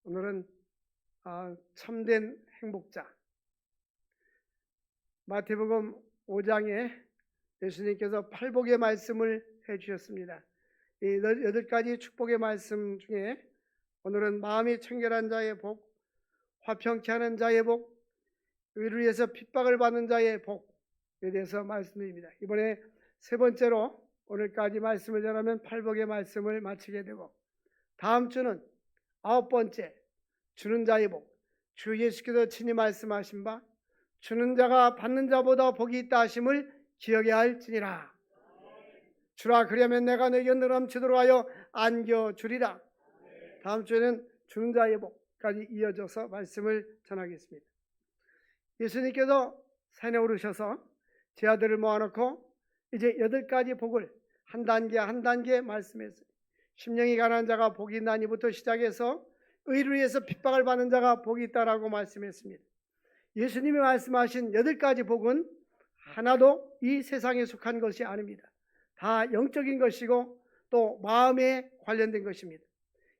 오늘은 참된 행복자, 마태복음 5장에 예수님께서 팔복의 말씀을 해주셨습니다. 이 8가지 축복의 말씀 중에 오늘은 마음이 청결한 자의 복, 화평케 하는 자의 복, 의를 위해서 핍박을 받는 자의 복에 대해서 말씀드립니다. 이번에 세 번째로 오늘까지 말씀을 전하면 팔복의 말씀을 마치게 되고, 다음 주는 9번째 주는 자의 복, 주 예수께서 친히 말씀하신 바 주는 자가 받는 자보다 복이 있다 하심을 기억해야 할지니라. 주라 그러면 내가 내게 넘치도록 하여 안겨주리라. 다음 주에는 주는 자의 복까지 이어져서 말씀을 전하겠습니다. 예수님께서 산에 오르셔서 제 아들을 모아놓고 이제 8가지 복을 한 단계 한 단계 말씀했어요. 심령이 가난한 자가 복이 있나니부터 시작해서 의를 위해서 핍박을 받는 자가 복이 있다라고 말씀했습니다. 예수님이 말씀하신 8가지 복은 하나도 이 세상에 속한 것이 아닙니다. 다 영적인 것이고 또 마음에 관련된 것입니다.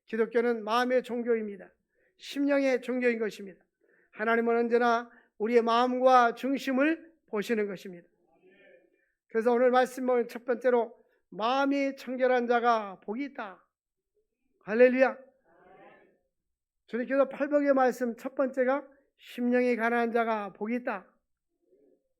기독교는 마음의 종교입니다. 심령의 종교인 것입니다. 하나님은 언제나 우리의 마음과 중심을 보시는 것입니다. 그래서 오늘 말씀은 첫 번째로 마음이 청결한 자가 복이 있다. 할렐루야. 주님께서 팔복의 말씀 첫 번째가 심령이 가난한 자가 복이 있다.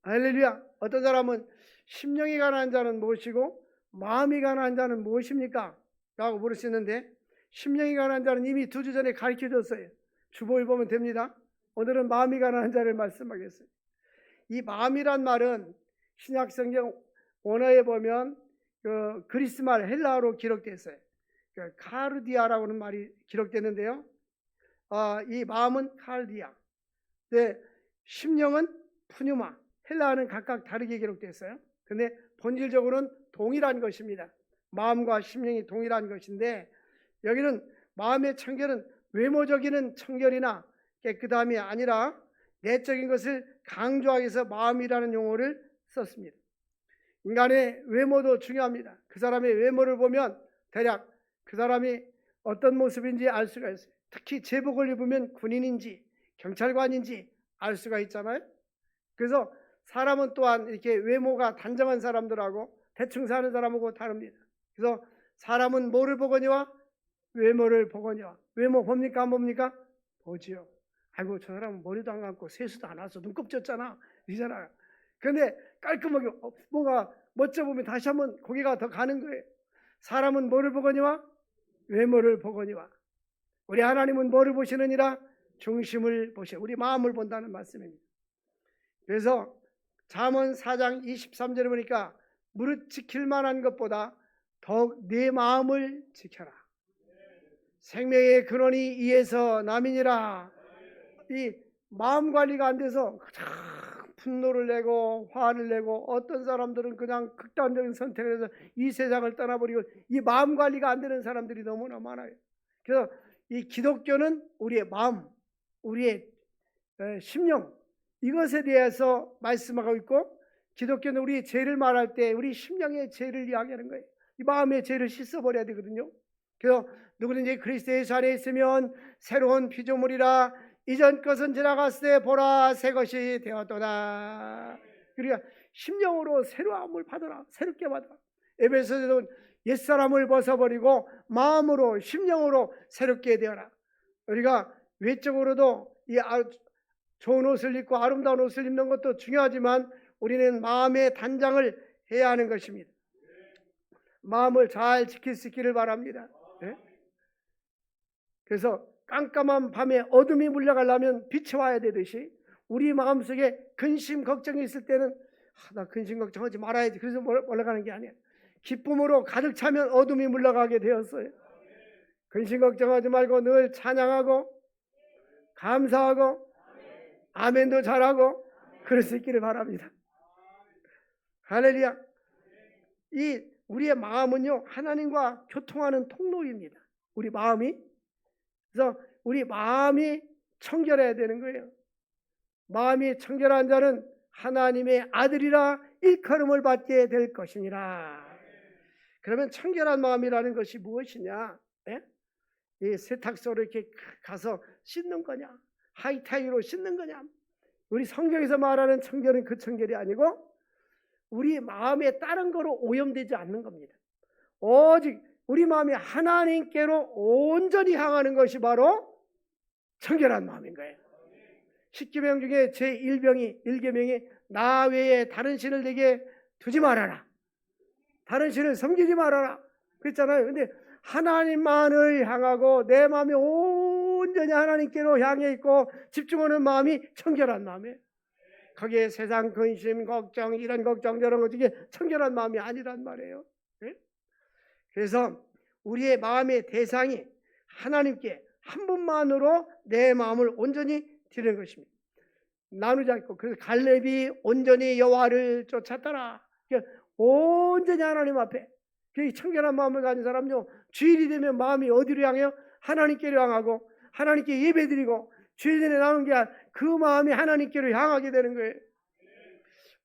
할렐루야. 어떤 사람은 심령이 가난한 자는 무엇이고 마음이 가난한 자는 무엇입니까? 라고 물으시는데, 심령이 가난한 자는 이미 2주 전에 가르쳐줬어요. 주보에 보면 됩니다. 오늘은 마음이 가난한 자를 말씀하겠어요. 이 마음이란 말은 신약성경 원어에 보면 그리스 말 헬라어로 기록되어 있어요. 카르디아라고 하는 말이 기록되는데요. 이 마음은 칼디아, 심령은 푸뉴마, 헬라어는 각각 다르게 기록되어 있어요. 근데 본질적으로는 동일한 것입니다. 마음과 심령이 동일한 것인데, 여기는 마음의 청결은 외모적인 청결이나 깨끗함이 아니라 내적인 것을 강조하기 위해서 마음이라는 용어를 썼습니다. 인간의 외모도 중요합니다. 그 사람의 외모를 보면 대략 그 사람이 어떤 모습인지 알 수가 있어요. 특히 제복을 입으면 군인인지 경찰관인지 알 수가 있잖아요. 그래서 사람은 또한 이렇게 외모가 단정한 사람들하고 대충 사는 사람하고 다릅니다. 그래서 사람은 뭐를 보거니와 외모를 보거니와. 외모 봅니까 안 봅니까? 보지요. 아이고 저 사람은 머리도 안 감고 세수도 안 하서 눈곱 졌잖아 이잖아요. 그런데 깔끔하게 뭔가 멋져 보면 다시 한번 고개가 더 가는 거예요. 사람은 뭐를 보거니와 외모를 보거니와. 우리 하나님은 뭐를 보시느니라? 중심을 보셔. 우리 마음을 본다는 말씀입니다. 그래서 잠언 4장 23절에 보니까 무릇 지킬 만한 것보다 더욱 네 마음을 지켜라. 생명의 근원이 이에서 남이니라. 이 마음 관리가 안 돼서 분노를 내고 화를 내고, 어떤 사람들은 그냥 극단적인 선택을 해서 이 세상을 떠나버리고, 이 마음 관리가 안 되는 사람들이 너무나 많아요. 그래서 이 기독교는 우리의 마음, 우리의 심령, 이것에 대해서 말씀하고 있고, 기독교는 우리의 죄를 말할 때 우리 심령의 죄를 이야기하는 거예요. 이 마음의 죄를 씻어버려야 되거든요. 그래서 누구든지 그리스도 예수 안에 있으면 새로운 피조물이라, 이전 것은 지나갔을 때 보라 새 것이 되었도다. 그러니까 심령으로 새로움을 받아라. 새롭게 받아라. 에베소서는 옛사람을 벗어버리고 마음으로 심령으로 새롭게 되어라. 우리가 외적으로도 이 좋은 옷을 입고 아름다운 옷을 입는 것도 중요하지만 우리는 마음의 단장을 해야 하는 것입니다. 마음을 잘 지킬 수 있기를 바랍니다. 네? 그래서 깜깜한 밤에 어둠이 물려가려면 빛이 와야 되듯이, 우리 마음속에 근심 걱정이 있을 때는 나 근심 걱정하지 말아야지, 그래서 올라가는 게 아니에요. 기쁨으로 가득 차면 어둠이 물러가게 되었어요. 근심 걱정하지 말고 늘 찬양하고 감사하고 아멘도 잘하고 그럴 수 있기를 바랍니다. 할렐루야. 이 우리의 마음은요, 하나님과 교통하는 통로입니다. 우리 마음이. 그래서 우리 마음이 청결해야 되는 거예요. 마음이 청결한 자는 하나님의 아들이라 일컬음을 받게 될 것이니라. 그러면 청결한 마음이라는 것이 무엇이냐? 네? 이 세탁소로 이렇게 가서 씻는 거냐, 하이타이로 씻는 거냐. 우리 성경에서 말하는 청결은 그 청결이 아니고 우리 마음에 다른 거로 오염되지 않는 겁니다. 오직 우리 마음이 하나님께로 온전히 향하는 것이 바로 청결한 마음인 거예요. 10계명 중에 제1계명이 나 외에 다른 신을 내게 두지 말아라, 다른 신을 섬기지 말아라 그랬잖아요. 근데 하나님만을 향하고 내 마음이 온전히 하나님께로 향해 있고 집중하는 마음이 청결한 마음이에요. 거기에 세상 근심, 걱정, 이런 걱정 저런 것 이게 청결한 마음이 아니란 말이에요. 네? 그래서 우리의 마음의 대상이 하나님께 한 분만으로 내 마음을 온전히 드리는 것입니다. 나누지 않고. 그래서 갈렙이 온전히 여호와를 쫓았더라. 온전히 하나님 앞에 청결한 마음을 가진 사람요, 주일이 되면 마음이 어디로 향해요? 하나님께로 향하고 하나님께 예배드리고 주일 전에 나오는 게 그 마음이 하나님께로 향하게 되는 거예요.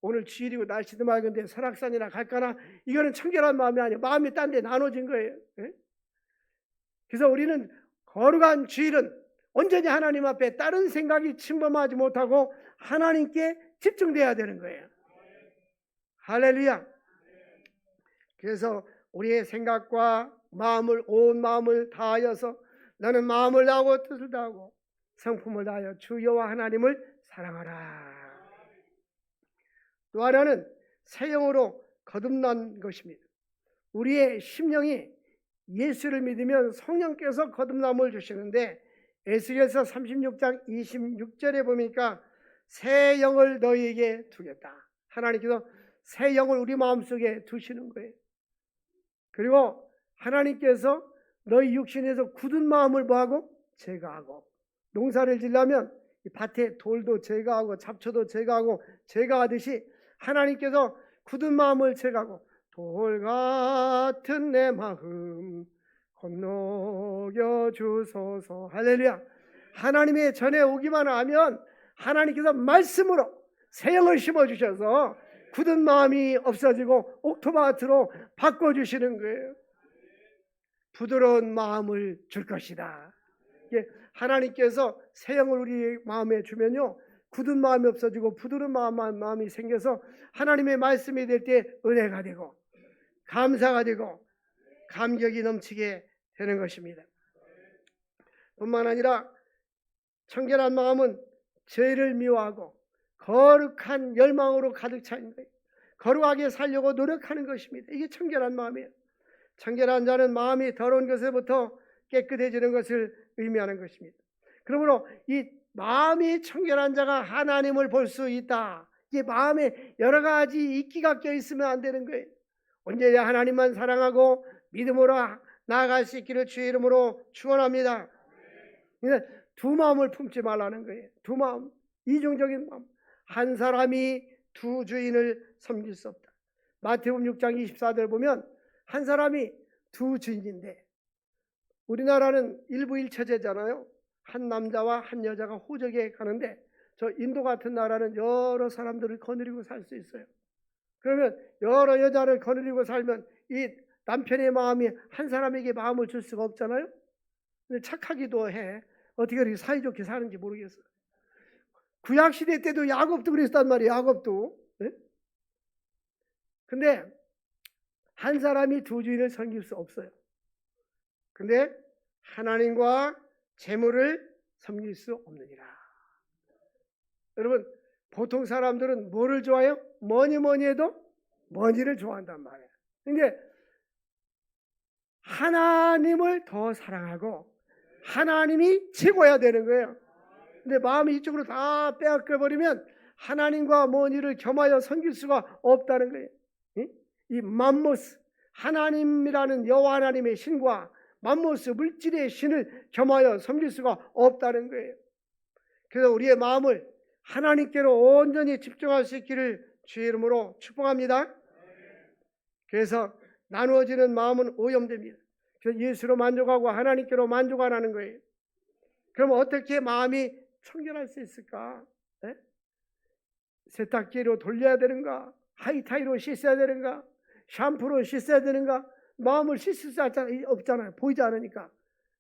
오늘 주일이고 날씨도 맑은데 설악산이나 갈까나? 이거는 청결한 마음이 아니에요. 마음이 딴 데 나눠진 거예요. 그래서 우리는 거룩한 주일은 온전히 하나님 앞에 다른 생각이 침범하지 못하고 하나님께 집중돼야 되는 거예요. 할렐루야. 그래서 우리의 생각과 마음을, 온 마음을 다하여서 너는 마음을 다하고 뜻을 다하고 성품을 다하여 주 여호와 하나님을 사랑하라. 또 하나는 새 영으로 거듭난 것입니다. 우리의 심령이 예수를 믿으면 성령께서 거듭남을 주시는데 에스겔서 36장 26절에 보니까 새 영을 너희에게 두겠다. 하나님께서 새 영을 우리 마음속에 두시는 거예요. 그리고 하나님께서 너희 육신에서 굳은 마음을 뭐하고? 제거하고. 농사를 지려면 밭에 돌도 제거하고 잡초도 제거하고 제거하듯이 하나님께서 굳은 마음을 제거하고 돌 같은 내 마음 건너겨 주소서. 할렐루야. 하나님의 전에 오기만 하면 하나님께서 말씀으로 새 영을 심어주셔서 굳은 마음이 없어지고 옥토밭으로 바꿔주시는 거예요. 부드러운 마음을 줄 것이다. 하나님께서 새 영을 우리 마음에 주면요, 굳은 마음이 없어지고 부드러운 마음이 생겨서 하나님의 말씀이 될 때 은혜가 되고 감사가 되고 감격이 넘치게 되는 것입니다. 뿐만 아니라 청결한 마음은 죄를 미워하고 거룩한 열망으로 가득 차 있는 거예요. 거룩하게 살려고 노력하는 것입니다. 이게 청결한 마음이에요. 청결한 자는 마음이 더러운 것에부터 깨끗해지는 것을 의미하는 것입니다. 그러므로 이 마음이 청결한 자가 하나님을 볼 수 있다. 이 마음에 여러 가지 이끼가 껴있으면 안 되는 거예요. 언제나 하나님만 사랑하고 믿음으로 나아갈 수 있기를 주의 이름으로 축원합니다. 두 마음을 품지 말라는 거예요. 두 마음, 이중적인 마음. 한 사람이 두 주인을 섬길 수 없다. 마태복음 6장 24절 보면 한 사람이 두 주인인데, 우리나라는 일부일처제잖아요. 한 남자와 한 여자가 호적에 가는데 저 인도 같은 나라는 여러 사람들을 거느리고 살 수 있어요. 그러면 여러 여자를 거느리고 살면 이 남편의 마음이 한 사람에게 마음을 줄 수가 없잖아요. 근데 착하기도 해. 어떻게 그렇게 사이좋게 사는지 모르겠어요. 구약시대 때도 야곱도 그랬단 말이에요. 야곱도. 네? 근데 한 사람이 두 주인을 섬길 수 없어요. 근데 하나님과 재물을 섬길 수 없느니라. 여러분, 보통 사람들은 뭐를 좋아해요? 뭐니 해도 머니를 좋아한단 말이에요. 근데 하나님을 더 사랑하고 하나님이 최고야 되는 거예요. 근데 마음이 이쪽으로 다 빼앗겨 버리면 하나님과 머니를 겸하여 섬길 수가 없다는 거예요. 이 맘모스, 하나님이라는 여호와 하나님의 신과 맘모스, 물질의 신을 겸하여 섬길 수가 없다는 거예요. 그래서 우리의 마음을 하나님께로 온전히 집중할 수 있기를 주의 이름으로 축복합니다. 그래서 나누어지는 마음은 오염됩니다. 그래서 예수로 만족하고 하나님께로 만족 안 하는 거예요. 그럼 어떻게 마음이 청결할 수 있을까? 네? 세탁기로 돌려야 되는가? 하이타이로 씻어야 되는가? 샴푸로 씻어야 되는가? 마음을 씻을 수 없잖아요. 보이지 않으니까.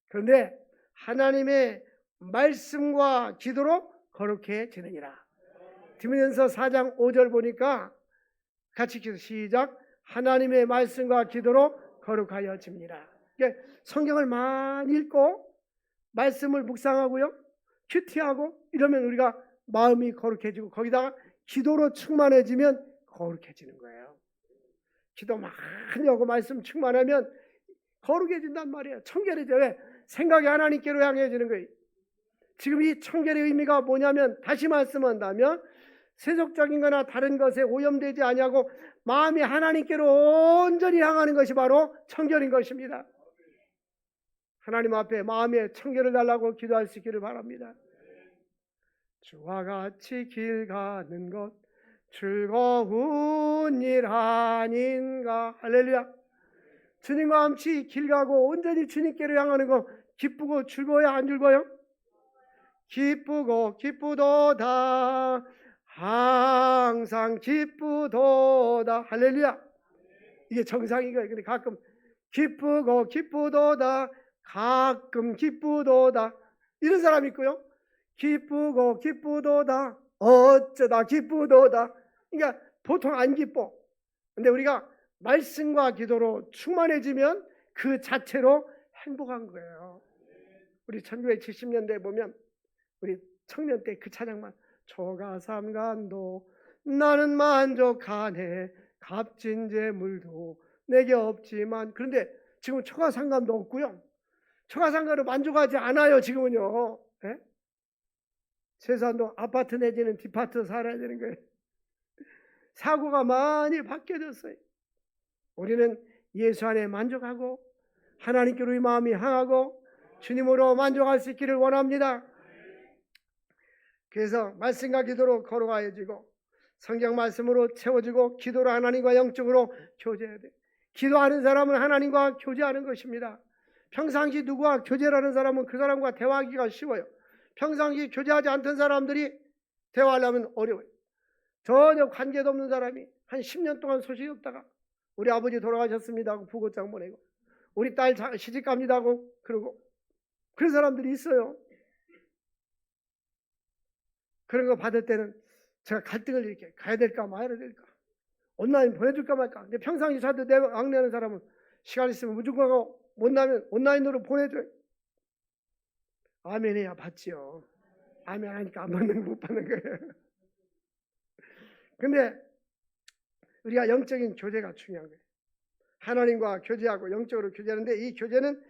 그런데 하나님의 말씀과 기도로 거룩해지느니라. 디모데전서 4장 5절 보니까 같이 기도 시작. 하나님의 말씀과 기도로 거룩하여집니다. 그러니까 성경을 많이 읽고 말씀을 묵상하고요, 큐티하고 이러면 우리가 마음이 거룩해지고 거기다가 기도로 충만해지면 거룩해지는 거예요. 기도 많이 하고 말씀 충만하면 거룩해진단 말이에요. 청결해져. 왜? 생각이 하나님께로 향해지는 거예요. 지금 이 청결의 의미가 뭐냐면, 다시 말씀한다면 세속적인 거나 다른 것에 오염되지 아니하고 마음이 하나님께로 온전히 향하는 것이 바로 청결인 것입니다. 하나님 앞에 마음에 청결을 달라고 기도할 수 있기를 바랍니다. 주와 같이 길 가는 것 즐거운 일 아닌가. 할렐루야. 주님과 함께 길 가고 온전히 주님께로 향하는 거 기쁘고 즐거워요, 안 즐거워요? 기쁘고 기쁘도다. 항상 기쁘도다. 할렐루야. 이게 정상인 거예요. 근데 가끔 기쁘고 기쁘도다. 가끔 기쁘도다. 이런 사람이 있고요. 기쁘고 기쁘도다. 어쩌다 기쁘도다. 그러니까 보통 안 기뻐. 근데 우리가 말씀과 기도로 충만해지면 그 자체로 행복한 거예요. 우리 1970년대에 보면 우리 청년 때 그 찬양만, 초가삼간도 나는 만족하네 값진 재물도 내게 없지만. 그런데 지금 초가삼간도 없고요, 초가삼간으로 만족하지 않아요 지금은요. 네? 세상도 아파트 내지는 디파트 살아야 되는 거예요. 사고가 많이 바뀌어졌어요. 우리는 예수 안에 만족하고 하나님께로 이 마음이 향하고 주님으로 만족할 수 있기를 원합니다. 그래서 말씀과 기도로 거룩하여지고 성경 말씀으로 채워지고 기도로 하나님과 영적으로 교제해야 돼요. 기도하는 사람은 하나님과 교제하는 것입니다. 평상시 누구와 교제를 하는 사람은 그 사람과 대화하기가 쉬워요. 평상시 교제하지 않던 사람들이 대화하려면 어려워요. 전혀 관계도 없는 사람이 한 10년 동안 소식이 없다가 우리 아버지 돌아가셨습니다 하고 부고장 보내고, 우리 딸 시집 갑니다 하고 그러고, 그런 사람들이 있어요. 그런 거 받을 때는 제가 갈등을 이렇게 가야 될까 말아야 될까, 온라인 보내줄까 말까. 근데 평상시 저한테 왕래하는 사람은 시간 있으면 무조건 가고 못 나면 온라인으로 보내줘요. 아멘 해야 받지요. 아멘 하니까 안 받는 거 못 받는 거예요. 근데 우리가 영적인 교제가 중요한 거예요. 하나님과 교제하고 영적으로 교제하는데, 이 교제는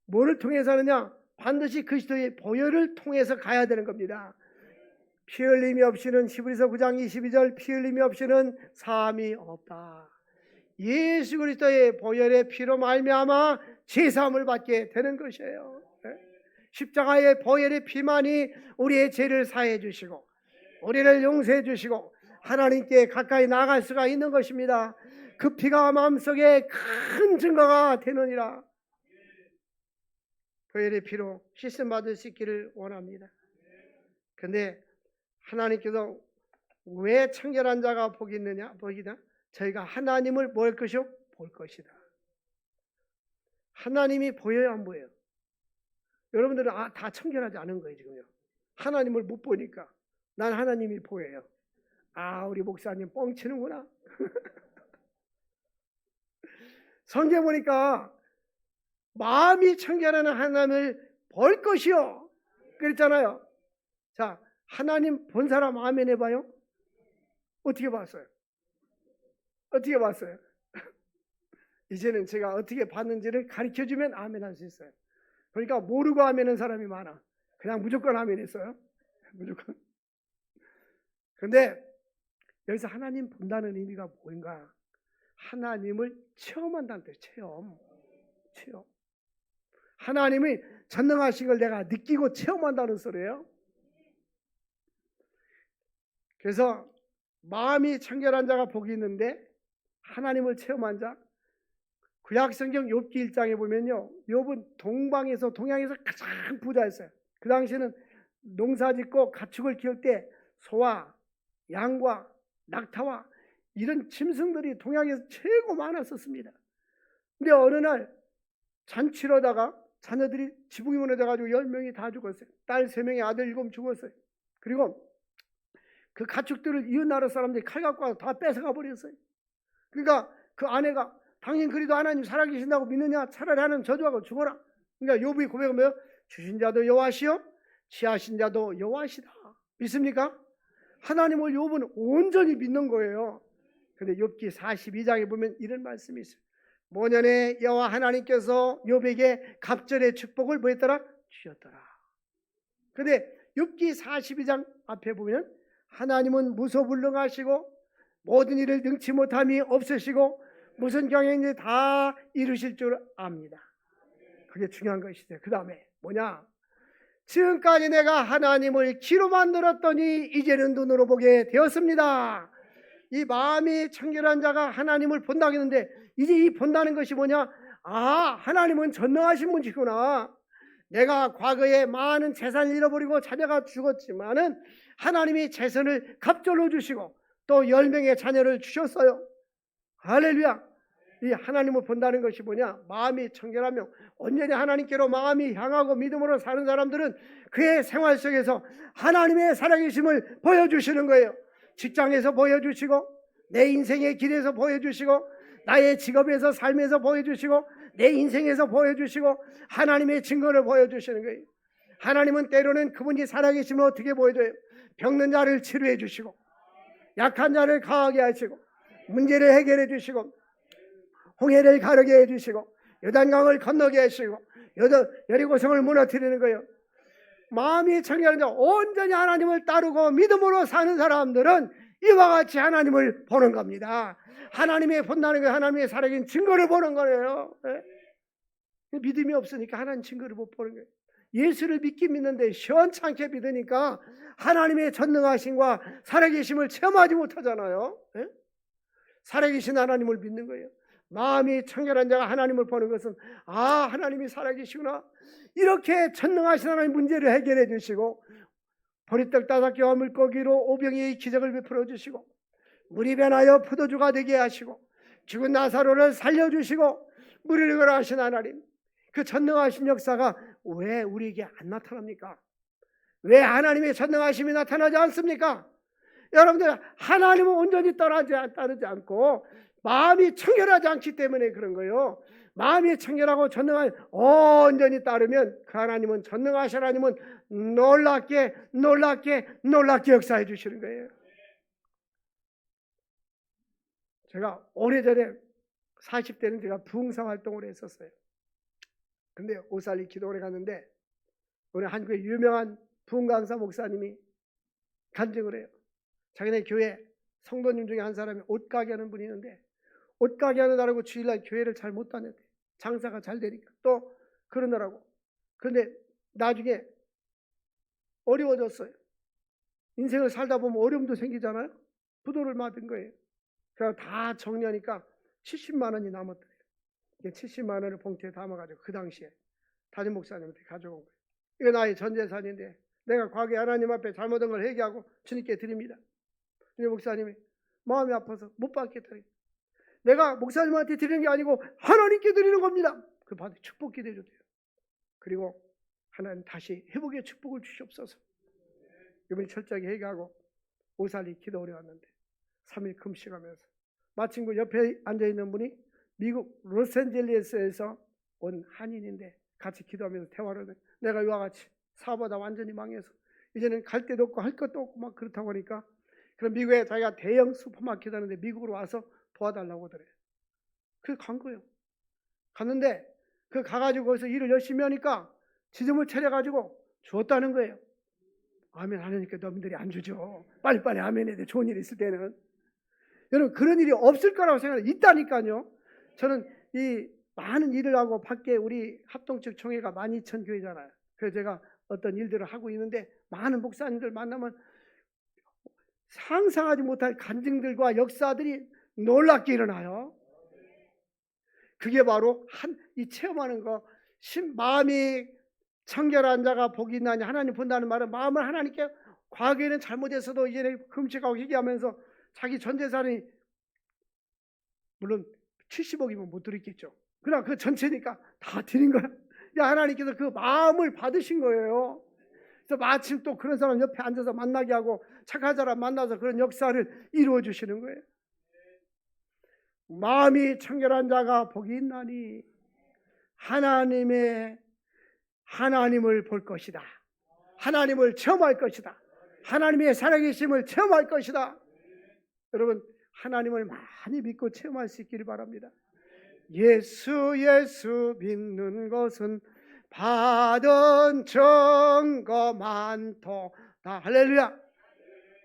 뭐를 통해서 하느냐? 반드시 그리스도의 보혈을 통해서 가야 되는 겁니다. 피 흘림이 없이는, 히브리서 9장 22절, 피 흘림이 없이는 사함이 없다. 예수 그리스도의 보혈의 피로 말미암아 제사함을 받게 되는 것이에요. 십자가의 보혈의 피만이 우리의 죄를 사해 주시고 우리를 용서해 주시고 하나님께 가까이 나아갈 수가 있는 것입니다. 그 피가 마음속에 큰 증거가 되느니라. 보혈의 피로 씻음 받을 수 있기를 원합니다. 그런데 하나님께서 왜 청결한 자가 복이 있느냐? 복이다. 저희가 하나님을 뭘 것이요? 볼 것이다. 하나님이 보여요, 안 보여요? 여러분들은 다 청결하지 않은 거예요 지금요. 하나님을 못 보니까. 난 하나님이 보여요. 우리 목사님 뻥치는구나. 성경 보니까 마음이 청결하는 하나님을 볼 것이요 그랬잖아요. 자, 하나님 본 사람 아멘 해봐요. 어떻게 봤어요? 어떻게 봤어요? 이제는 제가 어떻게 봤는지를 가르쳐주면 아멘 할 수 있어요. 그러니까 모르고 아멘한 사람이 많아. 그냥 무조건 아멘 했어요. 무조건. 근데 여기서 하나님 본다는 의미가 뭔가? 하나님을 체험한다는 뜻. 체험. 하나님이 전능하신 걸 내가 느끼고 체험한다는 소리예요. 그래서 마음이 청결한 자가 복이 있는데, 하나님을 체험한 자, 구약성경 욥기 1장에 보면요, 욥은 동양에서 가장 부자였어요. 그 당시에는 농사짓고 가축을 키울 때 소와 양과 낙타와 이런 짐승들이 동양에서 최고 많았었습니다. 근데 어느 날 잔치로다가 자녀들이 지붕이 무너져가지고 10명이 다 죽었어요. 딸 3명이 아들 7 죽었어요. 그리고 그 가축들을 이웃 나라 사람들이 칼 갖고 와서 다 뺏어가 버렸어요. 그러니까 그 아내가 당신 그리도 하나님 살아계신다고 믿느냐? 차라리 하나님 저주하고 죽어라. 그러니까 욥이 고백은 뭐예요? 주신 자도 여호와시요 취하신 자도 여호와시다. 믿습니까? 하나님을 욥은 온전히 믿는 거예요. 그런데 욥기 42장에 보면 이런 말씀이 있어요. 모년에 여호와 하나님께서 욥에게 갑절의 축복을 뭐 했더라? 주셨더라. 그런데 욥기 42장 앞에 보면 하나님은 무소불능하시고 모든 일을 능치 못함이 없으시고 무슨 경행인지 다 이루실 줄 압니다. 그게 중요한 것이죠. 그 다음에 뭐냐? 지금까지 내가 하나님을 귀로 만들었더니 이제는 눈으로 보게 되었습니다. 이 마음이 청결한 자가 하나님을 본다고 했는데 이제 이 본다는 것이 뭐냐? 아, 하나님은 전능하신 분이구나. 내가 과거에 많은 재산을 잃어버리고 자녀가 죽었지만은 하나님이 재산을 갑절로 주시고 또 10명의 자녀를 주셨어요. 할렐루야. 이 하나님을 본다는 것이 뭐냐? 마음이 청결하며 온전히 하나님께로 마음이 향하고 믿음으로 사는 사람들은 그의 생활 속에서 하나님의 살아계심을 보여주시는 거예요. 직장에서 보여주시고 내 인생의 길에서 보여주시고 나의 직업에서 삶에서 보여주시고 내 인생에서 보여주시고 하나님의 증거를 보여주시는 거예요. 하나님은 때로는 그분이 살아계심을 어떻게 보여줘요? 병든 자를 치료해 주시고 약한 자를 강하게 하시고 문제를 해결해 주시고 홍해를 가르게 해주시고 요단강을 건너게 하시고 여리고성을 무너뜨리는 거예요. 마음이 청결한 자 온전히 하나님을 따르고 믿음으로 사는 사람들은 이와 같이 하나님을 보는 겁니다. 하나님의 본다는 게 하나님의 살아계신 증거를 보는 거예요. 네? 믿음이 없으니까 하나님 증거를 못 보는 거예요. 예수를 믿긴 믿는데 시원찮게 믿으니까 하나님의 전능하심과 살아계심을 체험하지 못하잖아요. 네? 살아계신 하나님을 믿는 거예요. 마음이 청결한 자가 하나님을 보는 것은 아, 하나님이 살아계시구나. 이렇게 전능하신 하나님 문제를 해결해 주시고 보리떡 5개와 물고기로 오병이의 기적을 베풀어 주시고 물이 변하여 포도주가 되게 하시고 죽은 나사로를 살려주시고 물을 걸어하신 하나님, 그 전능하신 역사가 왜 우리에게 안 나타납니까? 왜 하나님의 전능하심이 나타나지 않습니까? 여러분들, 하나님은 온전히 따르지 않고 마음이 청결하지 않기 때문에 그런 거예요. 마음이 청결하고 전능한 온전히 따르면 그 하나님은, 전능하신 하나님은 놀랍게 역사해 주시는 거예요. 제가 오래전에 40대는 제가 부흥사 활동을 했었어요. 근데 오살리 기도원에 갔는데 오늘 한국의 유명한 부흥강사 목사님이 간증을 해요. 자기네 교회 성도님 중에 한 사람이 옷가게 하는 분이 있는데 옷가게 하는 날하고 주일날 교회를 잘 못 다녔대. 장사가 잘 되니까 또 그러느라고. 그런데 나중에 어려워졌어요. 인생을 살다 보면 어려움도 생기잖아요. 부도를 맞은 거예요. 그래서 다 정리하니까 70만 원이 남았더래요. 70만 원을 봉투에 담아가지고 그 당시에 담임 목사님한테 가져온 거예요. 이거 나의 전 재산인데 내가 과거에 하나님 앞에 잘못한 걸 회개하고 주님께 드립니다. 근데 목사님이 마음이 아파서 못 받겠다니. 내가 목사님한테 드리는 게 아니고 하나님께 드리는 겁니다. 그 받아 축복 기도해 주세요. 그리고 하나님 다시 회복의 축복을 주시옵소서. 이번에 철저하게 회개하고 오살리 기도원에 왔는데 3일 금식하면서 마침 그 옆에 앉아있는 분이 미국 로스앤젤레스에서 온 한인인데 같이 기도하면서 대화를 해. 내가 이와 같이 사업하다 완전히 망해서 이제는 갈 데도 없고 할 것도 없고 막 그렇다고 하니까 그럼 미국에 자기가 대형 슈퍼마켓 하는데 미국으로 와서 도와달라고 하더래. 그래서 간 거예요. 갔는데 그 가가지고 거기서 일을 열심히 하니까 지점을 차려가지고 주었다는 거예요. 아멘 하니까 너희들이 안 주죠. 빨리빨리 아멘 해야 돼. 좋은 일이 있을 때는. 여러분, 그런 일이 없을 거라고 생각해요. 있다니까요. 저는 이 많은 일을 하고 밖에 우리 합동측 총회가 12,000교회잖아요. 그래서 제가 어떤 일들을 하고 있는데 많은 목사님들 만나면 상상하지 못할 간증들과 역사들이 놀랍게 일어나요. 그게 바로 이 체험하는 거, 마음이 청결한 자가 복이 있나니 하나님 본다는 말은 마음을 하나님께, 과거에는 잘못했어도 이제는 금식하고 회개하면서 자기 전 재산이 물론 70억이면 못 드렸겠죠. 그러나 그 전체니까 다 드린 거야. 하나님께서 그 마음을 받으신 거예요. 그래서 마침 또 그런 사람 옆에 앉아서 만나게 하고 착한 사람 만나서 그런 역사를 이루어 주시는 거예요. 마음이 청결한 자가 복이 있나니 하나님을 볼 것이다. 하나님을 체험할 것이다. 하나님의 살아계심을 체험할 것이다. 여러분, 하나님을 많이 믿고 체험할 수 있기를 바랍니다. 예수 믿는 것은 받은 증거 많도다. 할렐루야.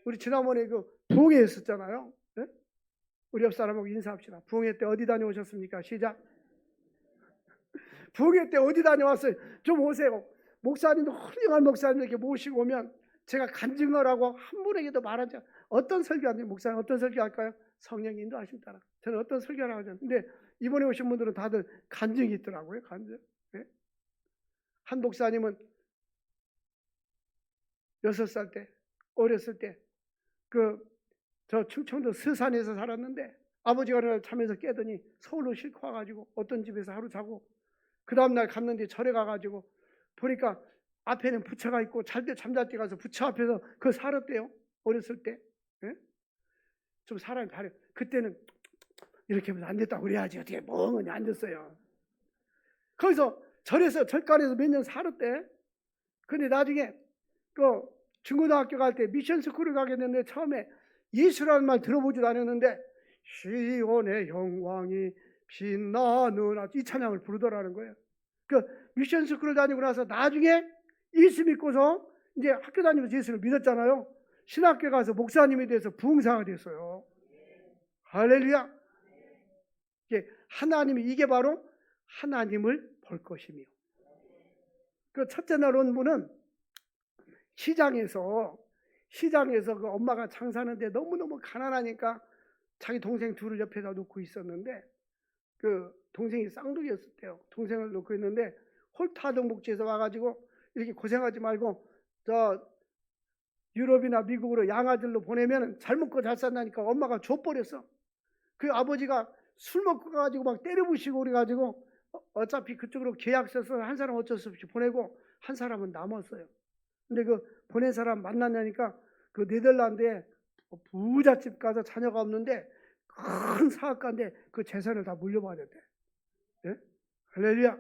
우리 지난번에 그 부흥회 했었잖아요. 네? 우리 옆 사람하고 인사합시다. 부흥회 때 어디 다녀오셨습니까? 시작. 부흥회 때 어디 다녀왔어요? 좀 오세요. 목사님도 훌륭한 목사님 이렇게 모시고 오면 제가 간증을 하고 한 분에게도 말하지 않아요. 어떤 설교하는지 목사님 어떤 설교할까요? 성령 인도하심 따라. 저는 어떤 설교를 하죠. 근데 이번에 오신 분들은 다들 간증이 있더라고요. 간증. 네? 한 목사님은 6살 때, 어렸을 때, 저 충청도 서산에서 살았는데 아버지가 그날 잠에서 깨더니 서울로 싣고 와가지고 어떤 집에서 하루 자고 그 다음날 갔는데 절에 가가지고 보니까 앞에는 부처가 있고 잘 때 잠잘 때 가서 부처 앞에서 그거 살았대요. 어렸을 때. 네? 좀 사람이 바래. 그때는 이렇게 하면 안 됐다고 그래야지. 어떻게 멍하니 앉았어요. 거기서 절간에서 몇 년 살았대. 근데 나중에 중고등학교 갈 때 미션 스쿨을 가게 됐는데 처음에 예수라는 말 들어보지도 않았는데 시온의 영광이 빛나는 이 찬양을 부르더라는 거예요. 미션 스쿨을 다니고 나서 나중에 예수 믿고서 이제 학교 다니면서 예수를 믿었잖아요. 신학교 가서 목사님이 돼서 부흥사가 됐어요. 할렐루야. 이게 바로 하나님을 볼 것이며. 첫째 날 온 분은 시장에서 그 엄마가 장사하는데 너무너무 가난하니까 자기 동생 둘을 옆에다 놓고 있었는데 그 동생이 쌍둥이였었대요. 동생을 놓고 있는데 홀타동 목지에서 와가지고 이렇게 고생하지 말고 저 유럽이나 미국으로 양아들로 보내면 잘 먹고 잘 산다니까 엄마가 줘버렸어. 그 아버지가 술 먹고 가가지고 막 때려부시고 그래가지고 어차피 그쪽으로 계약 써서 한 사람 어쩔 수 없이 보내고 한 사람은 남았어요. 근데 그 보낸 사람 만났냐니까 그 네덜란드에 부잣집 가서 자녀가 없는데 큰 사업가인데 그 재산을 다 물려받았대. 예? 할렐루야.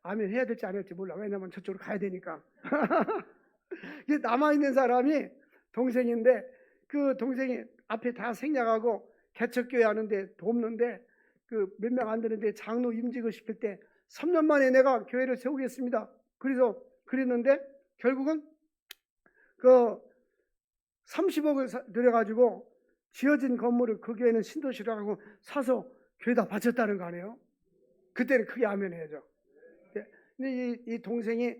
아멘 해야 될지 안 해야 될지 몰라. 왜냐면 저쪽으로 가야 되니까. 남아있는 사람이 동생인데 그 동생이 앞에 다 생략하고 개척교회 하는데 돕는데 그 몇 명 안 되는데 장로 임직을 시킬 때 3년 만에 내가 교회를 세우겠습니다. 그래서 그랬는데 결국은 그 30억을 들여가지고 지어진 건물을 그 교회는 신도시라고 사서 교회다 바쳤다는 거 아니에요? 그때는 크게 아멘 해야죠. 근데 이 동생이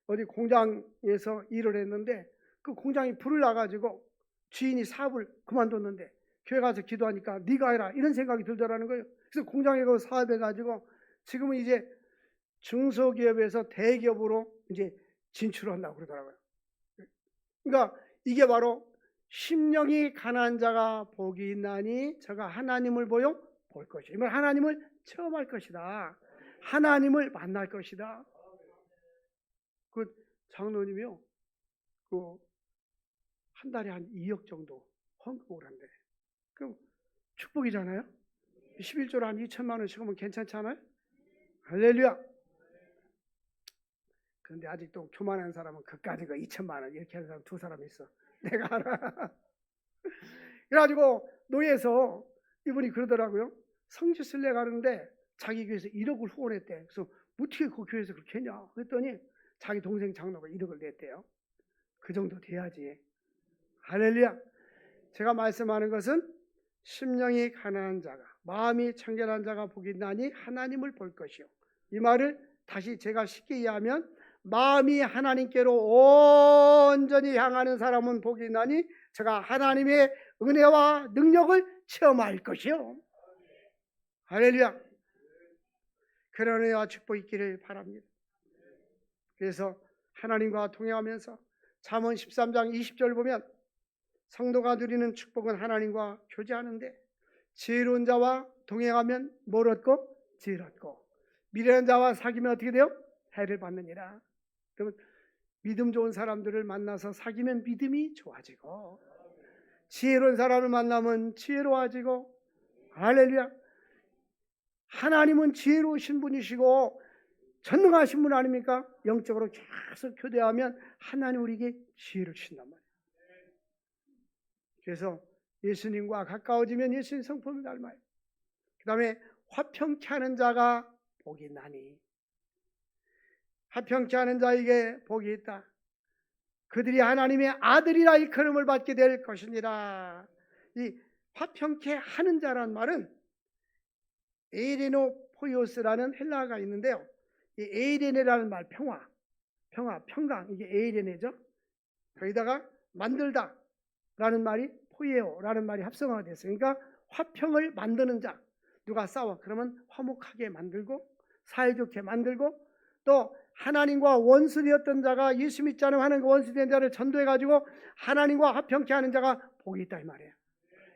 어디 공장에서 일을 했는데 그 공장이 불을 나가지고 주인이 사업을 그만뒀는데 교회 가서 기도하니까 네가 해라 이런 생각이 들더라는 거예요. 그래서 공장에 가서 사업해가지고 지금은 이제 중소기업에서 대기업으로 이제 진출한다고 그러더라고요. 그러니까 이게 바로 심령이 가난한 자가 복이 있나니 저가 하나님을 볼 것이다. 이 말 하나님을 체험할 것이다. 하나님을 만날 것이다. 그 장로님이요. 한 달에 한 2억 정도 헌금을 한대. 그럼 축복이잖아요. 11조로 한 2천만 원씩 하면 괜찮지 않아요? 할렐루야. 그런데 아직도 교만한 사람은 그까지가 2천만 원 이렇게 하는 사람 두 사람 있어. 내가 알아. 그래가지고 노예에서 이분이 그러더라고요. 성지순례 가는데 자기 교회에서 1억을 후원했대. 그래서 어떻게 그 교회에서 그렇게 했냐 그랬더니 자기 동생 장로가 1억을 냈대요. 그 정도 돼야지. 할렐루야. 제가 말씀하는 것은 심령이 가난한 자가 마음이 청결한 자가 복이 있나니 하나님을 볼 것이요. 이 말을 다시 제가 쉽게 이해하면 마음이 하나님께로 온전히 향하는 사람은 복이 있나니 제가 하나님의 은혜와 능력을 체험할 것이요. 할렐루야. 그런 은혜와 축복이 있기를 바랍니다. 그래서 하나님과 동행하면서 잠언 13장 20절 보면 성도가 누리는 축복은 하나님과 교제하는데 지혜로운 자와 동행하면 뭘 얻고? 지혜를 얻고 미련한 자와 사귀면 어떻게 돼요? 해를 받느니라. 그러면 믿음 좋은 사람들을 만나서 사귀면 믿음이 좋아지고, 지혜로운 사람을 만나면 지혜로워지고, 할렐루야. 하나님은 지혜로우신 분이시고 전능하신 분 아닙니까? 영적으로 계속 교대하면 하나님 우리에게 지혜를 주신단 말이에요. 그래서 예수님과 가까워지면 예수님 성품을 닮아요. 그 다음에 화평케 하는 자가 복이 있나니, 화평케 하는 자에게 복이 있다. 그들이 하나님의 아들이라 일컬음을 받게 될 것이니라. 이 화평케 하는 자란 말은 에이레노포이오스라는 헬라어가 있는데요. 이 에이레네라는 말, 평강, 이게 에이레네죠. 거기다가 만들다 라는 말이 포이에오라는 말이 합성화가 됐어요. 그러니까 화평을 만드는 자. 누가 싸워 그러면 화목하게 만들고, 사이좋게 만들고, 또 하나님과 원수되었던 자가 예수 믿지 않으면 하나님과 원수된 자를 전도해가지고 하나님과 화평케 하는 자가 복이 있다 이 말이에요.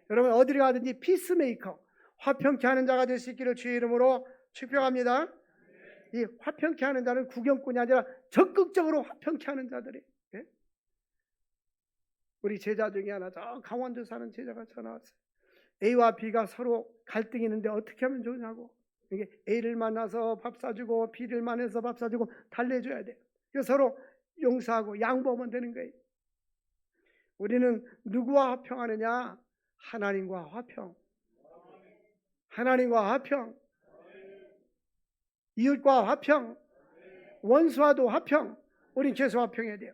여러분 어디를 가든지 피스메이커, 화평케 하는 자가 될 수 있기를 주의 이름으로 축복합니다. 이 화평케 하는 자는 구경꾼이 아니라 적극적으로 화평케 하는 자들이. 예? 우리 제자 중에 하나, 저 강원도 사는 제자가 전화 왔어요. A와 B가 서로 갈등이 있는데 어떻게 하면 좋냐고. 이게 A를 만나서 밥 사주고 B를 만나서 밥 사주고 달래줘야 돼요. 그래서 서로 용서하고 양보하면 되는 거예요. 우리는 누구와 화평하느냐? 하나님과 화평. 하나님과 화평. 이웃과 화평. 원수와도 화평. 우린 계속 화평해야 돼요.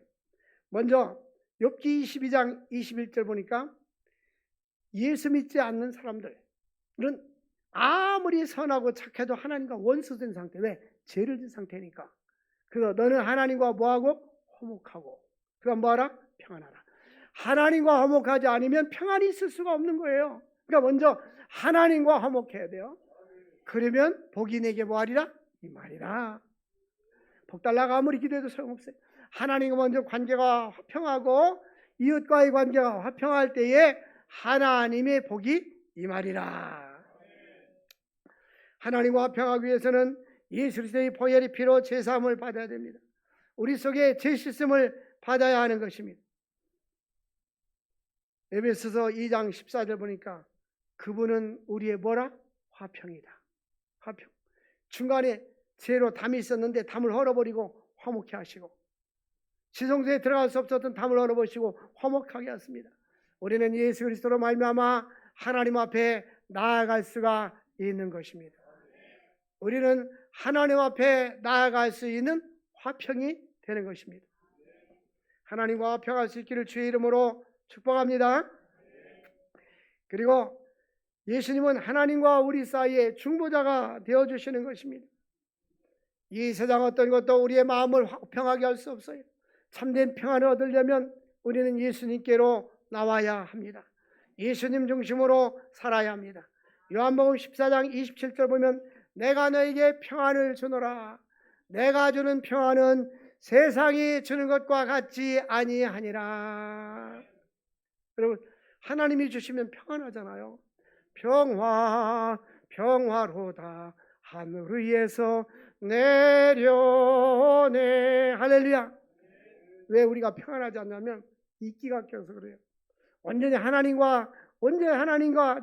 먼저 욥기 22장 21절 보니까 예수 믿지 않는 사람들은 아무리 선하고 착해도 하나님과 원수된 상태. 왜? 죄를 진 상태니까. 그래서 너는 하나님과 뭐하고? 화목하고. 그럼 뭐하라? 평안하라. 하나님과 화목하지 않으면 평안이 있을 수가 없는 거예요. 그러니까 먼저 하나님과 화목해야 돼요. 그러면 복이 내게 뭐하리라? 이 말이라. 복 달라고 아무리 기도해도 소용없어요. 하나님과 먼저 관계가 화평하고 이웃과의 관계가 화평할 때에 하나님의 복이 이 말이라. 하나님과 화평하기 위해서는 예수 그리스도의 보혈의 피로 제사함을 받아야 됩니다. 우리 속에 죄 씻음을 받아야 하는 것입니다. 에베소서 2장 14절 보니까 그분은 우리의 뭐라? 화평이다. 화평. 중간에 죄로 담이 있었는데 담을 헐어버리고 화목케 하시고, 지성소에 들어갈 수 없었던 담을 헐어버리시고 화목하게 하십니다. 우리는 예수 그리스도로 말미암아 하나님 앞에 나아갈 수가 있는 것입니다. 우리는 하나님 앞에 나아갈 수 있는 화평이 되는 것입니다. 하나님과 화평할 수 있기를 주의 이름으로 축복합니다. 그리고 예수님은 하나님과 우리 사이에 중보자가 되어주시는 것입니다. 이 세상 어떤 것도 우리의 마음을 화평하게 할 수 없어요. 참된 평안을 얻으려면 우리는 예수님께로 나와야 합니다. 예수님 중심으로 살아야 합니다. 요한복음 14장 27절 보면 내가 너에게 평안을 주노라. 내가 주는 평안은 세상이 주는 것과 같지 아니하니라. 여러분 하나님이 주시면 평안하잖아요. 평화로다 하늘 위에서 내려오네. 할렐루야. 왜 우리가 평안하지 않냐면 이끼가 껴서 그래요. 완전히 하나님과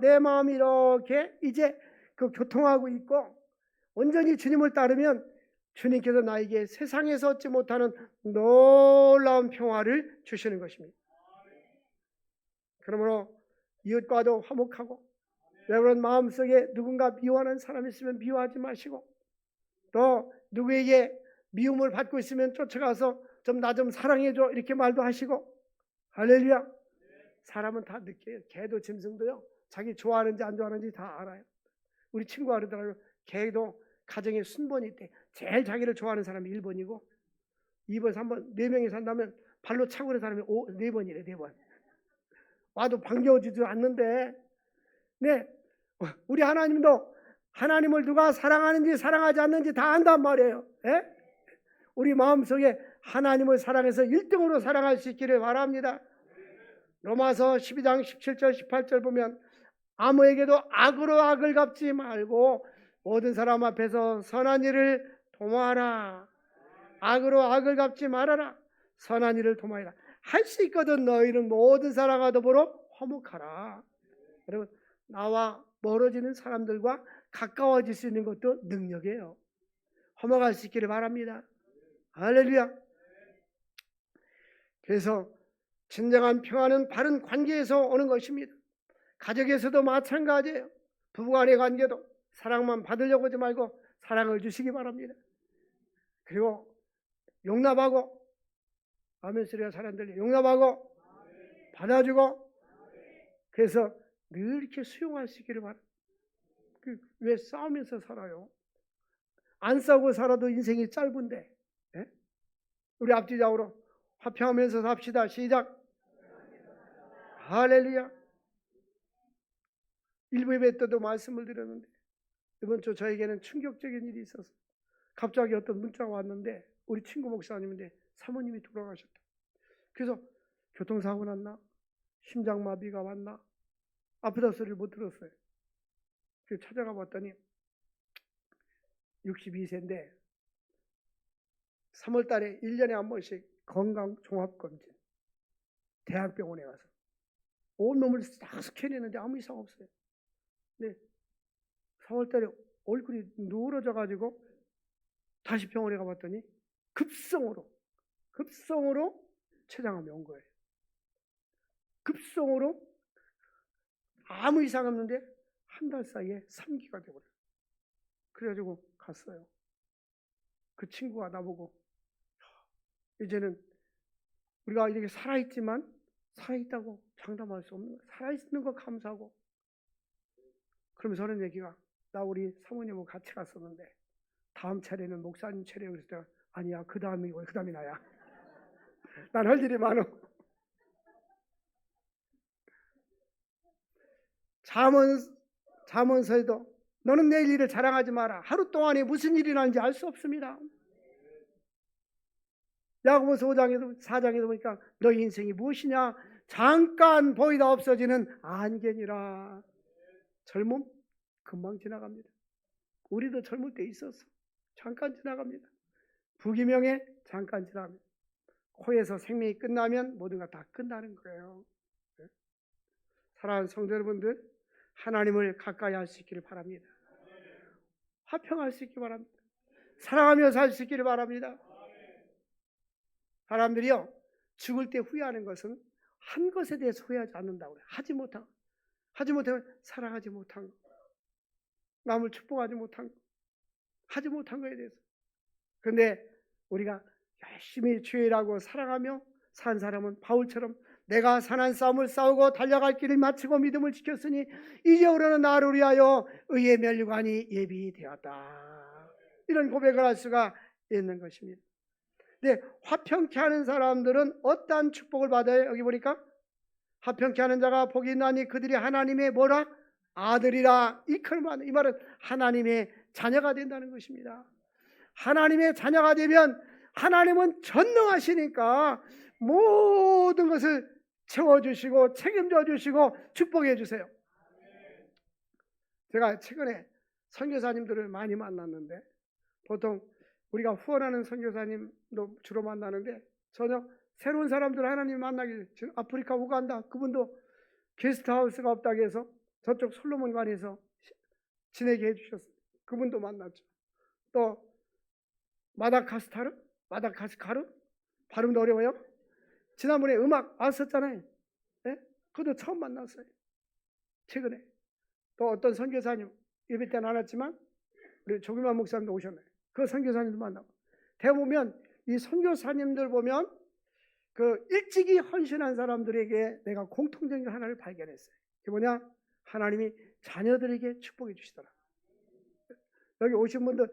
내 마음이 이렇게 이제 그 교통하고 있고 온전히 주님을 따르면 주님께서 나에게 세상에서 얻지 못하는 놀라운 평화를 주시는 것입니다. 그러므로 이웃과도 화목하고, 여러분 마음속에 누군가 미워하는 사람이 있으면 미워하지 마시고, 또 누구에게 미움을 받고 있으면 쫓아가서 좀 나 좀 사랑해줘 이렇게 말도 하시고. 할렐루야. 사람은 다 느껴요. 개도 짐승도요, 자기 좋아하는지 안 좋아하는지 다 알아요. 우리 친구가 그러더라고요. 개도 가정에 순번이 있대. 제일 자기를 좋아하는 사람이 1번이고 2번, 3번 4명이 산다면 발로 차고 있는 사람이 4번이래. 4번. 와도 반겨주지도 않는데, 네, 우리 하나님도 하나님을 누가 사랑하는지 사랑하지 않는지 다 안단 말이에요. 예? 우리 마음속에 하나님을 사랑해서 1등으로 사랑할 수 있기를 바랍니다. 로마서 12장 17절 18절 보면 아무에게도 악으로 악을 갚지 말고 모든 사람 앞에서 선한 일을 도모하라. 악으로 악을 갚지 말아라. 선한 일을 도모하라. 할 수 있거든. 너희는 모든 사람과 더불어 화목하라. 여러분, 나와 멀어지는 사람들과 가까워질 수 있는 것도 능력이에요. 화목할 수 있기를 바랍니다. 할렐루야. 그래서 진정한 평화는 바른 관계에서 오는 것입니다. 가족에서도 마찬가지예요. 부부간의 관계도 사랑만 받으려고 하지 말고 사랑을 주시기 바랍니다. 그리고 용납하고, 아멘 소리가 잘 안 들려요. 용납하고 받아주고, 그래서 늘 이렇게 수용할 수 있기를 바랍니다. 왜 싸우면서 살아요? 안 싸우고 살아도 인생이 짧은데, 예? 우리 앞뒤적으로 화평하면서 삽시다. 시작. 할렐루야. 일부 예배 때도 말씀을 드렸는데 이번 주 저에게는 충격적인 일이 있어서 갑자기 어떤 문자가 왔는데 우리 친구 목사님인데 사모님이 돌아가셨다. 그래서 교통사고 났나? 심장마비가 왔나? 아프다 소리를 못 들었어요. 그래서 찾아가 봤더니 62세인데 3월 달에 1년에 한 번씩 건강종합검진 대학병원에 가서 온몸을 다 스캔했는데 아무 이상 없어요. 근데 4월 달에 얼굴이 누러져 가지고 다시 병원에 가봤더니 급성으로 췌장암이 온 거예요. 급성으로 아무 이상 없는데 한 달 사이에 3기가 되버려요. 그래가지고 갔어요. 그 친구가 나보고 이제는 우리가 이렇게 살아있지만 살아있다고 장담할 수 없는 거야. 살아있는 거 감사하고. 그러면서 하는 얘기가, 나 우리 사모님하고 같이 갔었는데 다음 차례는 목사님 차례. 그랬을 때 아니야, 그 다음이 나야. 난 할 일이 많어. 잠언서에도 너는 내일 일을 자랑하지 마라. 하루 동안에 무슨 일이 나는지 알 수 없습니다. 야고보서 4장에도 보니까 너희 인생이 무엇이냐? 잠깐 보이다 없어지는 안개니라. 젊음 금방 지나갑니다. 우리도 젊을 때 있었어. 잠깐 지나갑니다. 부기명에 잠깐 지나갑니다. 코에서 생명이 끝나면 모든가 다 끝나는 거예요. 사랑하는 성도 여러분들, 하나님을 가까이 할 수 있기를 바랍니다. 화평할 수 있기를 바랍니다. 사랑하며 살 수 있기를 바랍니다. 사람들이요, 죽을 때 후회하는 것은 한 것에 대해서 후회하지 않는다고 그래요. 하지 못하면 사랑하지 못한 거, 남을 축복하지 못한 거, 하지 못한 거에 대해서. 그런데 우리가 열심히 주일하고 사랑하며 산 사람은 바울처럼 내가 선한 싸움을 싸우고 달려갈 길을 마치고 믿음을 지켰으니 이제 우리는 나를 위하여 의의 면류관이 예비되었다. 이런 고백을 할 수가 있는 것입니다. 근데 화평케 하는 사람들은 어떠한 축복을 받아요? 여기 보니까 화평케 하는 자가 복이 있나니 그들이 하나님의 뭐라? 아들이라. 이 말은 하나님의 자녀가 된다는 것입니다. 하나님의 자녀가 되면 하나님은 전능하시니까 모든 것을 채워주시고 책임져 주시고 축복해 주세요. 제가 최근에 선교사님들을 많이 만났는데 보통 우리가 후원하는 선교사님도 주로 만나는데 전혀 새로운 사람들 하나님 만나길, 지금 아프리카 우간다 그분도 게스트하우스가 없다고 해서 저쪽 솔로몬관에서 지내게 해주셨어요. 그분도 만났죠. 또 마다가스카르 발음도 어려워요. 지난번에 음악 왔었잖아요. 네? 그것도 처음 만났어요. 최근에 또 어떤 선교사님 예배 때는 안 왔지만 우리 조규만 목사님도 오셨나요? 그 선교사님도 만나고 대보면 이 선교사님들 보면 그 일찍이 헌신한 사람들에게 내가 공통적인 하나를 발견했어요. 그게 뭐냐? 하나님이 자녀들에게 축복해 주시더라. 여기 오신 분들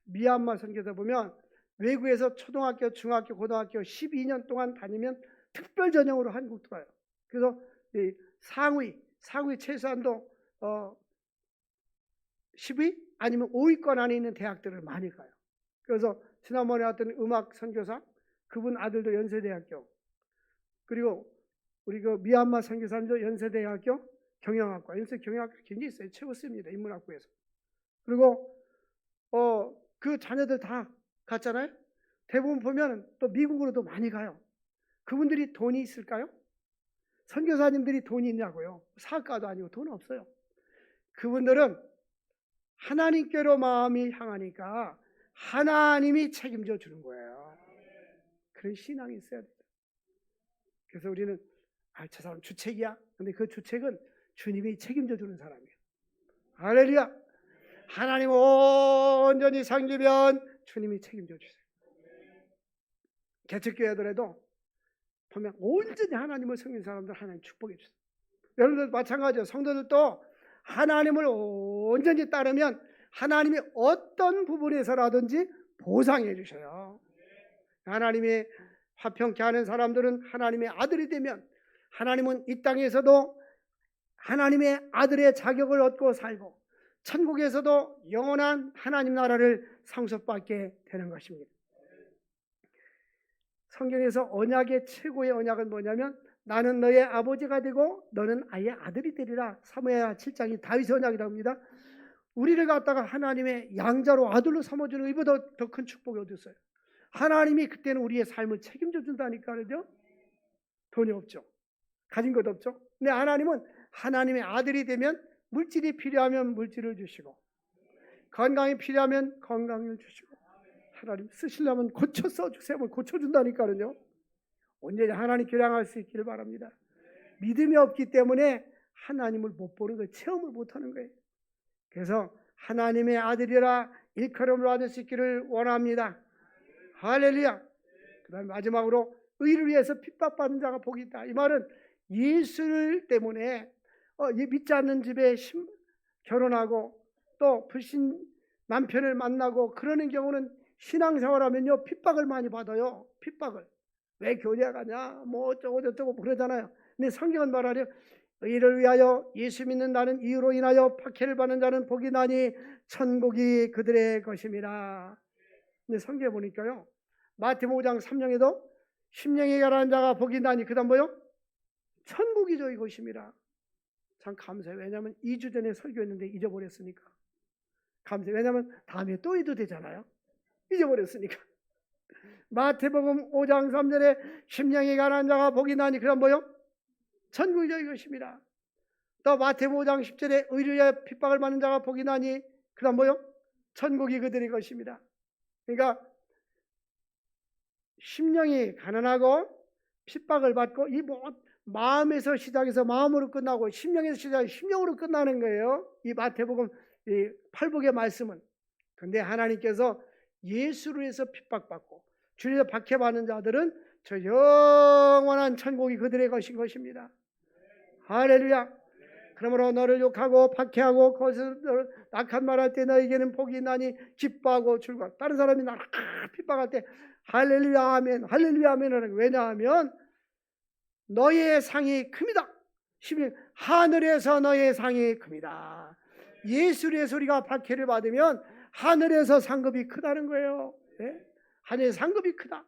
미얀마 선교사 보면 외국에서 초등학교, 중학교, 고등학교 12년 동안 다니면 특별 전형으로 한국 들어와요. 그래서 이 상위 최소한도 10위 아니면 5위권 안에 있는 대학들을 많이 가요. 그래서 지난번에 왔던 음악 선교사 그분 아들도 연세대학교, 그리고 우리 그 미얀마 선교사님도 연세대학교 경영학과, 경영학과 굉장히 있어요. 최고습니다. 인문학부에서. 그리고 그 자녀들 다 갔잖아요. 대부분 보면 또 미국으로도 많이 가요. 그분들이 돈이 있을까요? 선교사님들이 돈이 있냐고요? 사업가도 아니고 돈 없어요. 그분들은 하나님께로 마음이 향하니까 하나님이 책임져 주는 거예요. 그런 신앙이 있어야 돼요. 그래서 우리는 저 사람 주책이야. 근데 그 주책은 주님이 책임져 주는 사람이에요. 할렐루야. 하나님 온전히 섬기면 주님이 책임져 주세요. 개척교회더라도 보면 온전히 하나님을 섬기는 사람들 하나님 축복해 주세요. 여러분들 마찬가지예요. 성도들도 하나님을 온전히 따르면 하나님이 어떤 부분에서라든지 보상해 주셔요. 하나님이 화평케 하는 사람들은 하나님의 아들이 되면 하나님은 이 땅에서도 하나님의 아들의 자격을 얻고 살고 천국에서도 영원한 하나님 나라를 상속받게 되는 것입니다. 성경에서 언약의 최고의 언약은 뭐냐면 나는 너의 아버지가 되고 너는 아이의 아들이 되리라. 사무엘 7장이 다윗의 언약이라고 합니다. 우리를 갖다가 하나님의 양자로 아들로 삼아주는 이보다 더 큰 축복이 어디 있어요? 하나님이 그때는 우리의 삶을 책임져 준다니까요. 돈이 없죠. 가진 것 없죠. 근데 하나님은 하나님의 아들이 되면 물질이 필요하면 물질을 주시고 건강이 필요하면 건강을 주시고 하나님 쓰시려면 고쳐 써주세요. 고쳐준다니까요. 온전히 하나님께 향할 수 있기를 바랍니다. 믿음이 없기 때문에 하나님을 못 보는 거예요. 체험을 못하는 거예요. 그래서 하나님의 아들이라 일컬음을 받을 수 있기를 원합니다. 할렐루야. 그 다음에 마지막으로 의를 위해서 핍박받는 자가 복이 있다. 이 말은 예수를 때문에 믿지 않는 집에 결혼하고 또 불신 남편을 만나고 그러는 경우는 신앙생활하면요 핍박을 많이 받아요. 핍박을. 왜 교회 가냐 뭐 어쩌고 저쩌고 그러잖아요. 근데 성경은 말하려 의를 위하여 예수 믿는 나는 이유로 인하여 박해를 받는 자는 복이 나니 천국이 그들의 것임이라. 근데 성경에 보니까요 마태복음 5장 3장에도 심령이 가라는 자가 복이 나니 그 다음 뭐요? 천국이죠 이것임이라. 참 감사해요. 왜냐하면 2주 전에 설교했는데 잊어버렸으니까 감사해요. 왜냐하면 다음에 또 해도 되잖아요. 잊어버렸으니까. 마태복음 5장 3절에 심령이 가라는 자가 복이 나니 그 다음 뭐요? 천국이죠 이것입니다. 또 마태복음 5장 10절에 의를 위하여 핍박을 받는 자가 복이 나니 그 다음 뭐요? 천국이 그들의 것입니다. 그러니까 심령이 가난하고 핍박을 받고 이 마음에서 시작해서 마음으로 끝나고 심령에서 시작해서 심령으로 끝나는 거예요. 이 마태복음 이 팔복의 말씀은. 그런데 하나님께서 예수로 해서 핍박받고 주님에서 박해받는 자들은 저 영원한 천국이 그들의 것인 것입니다. 할렐루야. 그러므로 너를 욕하고 박해하고 거기서 악한 말할 때 너에게는 복이 있나니 기뻐하고 즐거워. 다른 사람이 나를 핍박할 때 할렐루야 아멘 할렐루야 아멘 하는 거예요. 왜냐하면 너의 상이 큽니다. 하늘에서 너의 상이 큽니다. 예수의 소리가 박해를 받으면 하늘에서 상급이 크다는 거예요. 네? 하늘의 상급이 크다.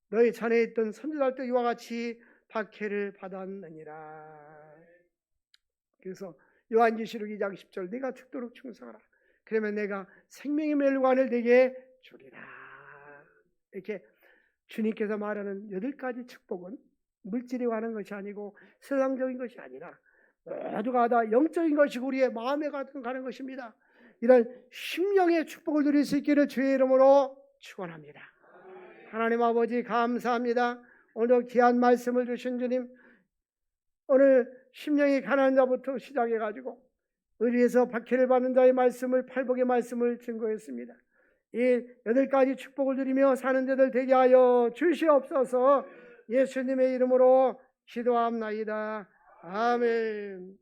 너희 전에 있던 선지자들 때 이와 같이 박해를 받았느니라. 그래서 요한계시록 2장 10절 네가 죽도록 충성하라. 그러면 내가 생명의 멸관을 내게 주리라. 이렇게 주님께서 말하는 8가지 축복은 물질에 관한 것이 아니고 세상적인 것이 아니라 모두가 다 영적인 것이고 우리의 마음에 가는 것입니다. 이런 심령의 축복을 누릴 수 있기를 주의 이름으로 축원합니다. 하나님 아버지 감사합니다. 오늘 귀한 말씀을 주신 주님, 오늘 심령이 가난한 자부터 시작해가지고 의리에서 박해를 받는 자의 말씀을 팔복의 말씀을 증거했습니다. 이 8가지 축복을 누리며 사는 자들 되게 하여 주시옵소서. 예수님의 이름으로 기도합나이다. 아멘.